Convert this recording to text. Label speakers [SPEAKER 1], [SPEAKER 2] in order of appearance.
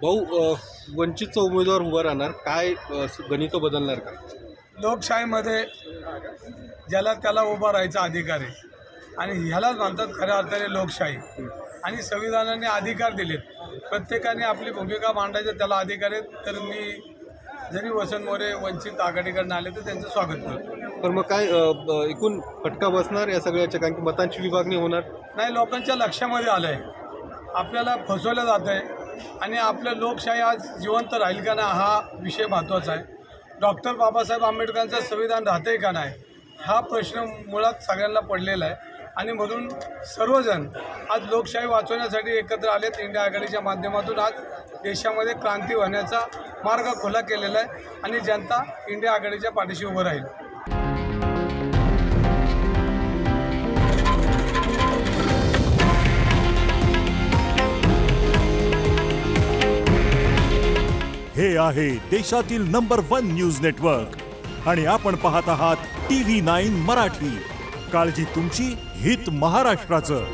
[SPEAKER 1] भाऊ, वंचितचा उमेदवार उभा राहणार, काय गणित बदलणार का?
[SPEAKER 2] लोकशाहीमध्ये ज्याला त्याला उभा राहायचा अधिकार आहे आणि ह्यालाच म्हणतात खऱ्या अर्थाने लोकशाही. आणि संविधानाने अधिकार दिलेत, प्रत्येकाने आपली भूमिका मांडायचं त्याला अधिकार आहेत. तर मी जरी वसंत मोरे वंचित आघाडीकडून आले तर त्यांचं स्वागत करतो.
[SPEAKER 1] पण मग काय एकूण फटका बसणार या सगळ्याच्या, कारण की मतांची विभागणी होणार
[SPEAKER 2] नाही. लोकांच्या लक्षामध्ये आलं आहे आपल्याला फसवलं जात आहे आणि आपलं लोकशाही आज जिवंत राहील का नाही हा विषय महत्त्वाचा आहे. डॉक्टर बाबासाहेब आंबेडकरांचं संविधान राहतं आहे का नाही हा प्रश्न मुळात सगळ्यांना पडलेला आहे. आणि म्हणून सर्वजण आज लोकशाही वाचवण्यासाठी एकत्र आलेत. इंडिया आघाडीच्या माध्यमातून आज देशामध्ये क्रांती होण्याचा मार्ग खुला केलेला आहे आणि जनता इंडिया आघाडीच्या पाठीशी उभं राहील.
[SPEAKER 3] हे आहे देशातील नंबर 1 न्यूज नेटवर्क आणि आपण पाहत आहात TV9 मराठी. काळजी तुमची, हित महाराष्ट्राचं.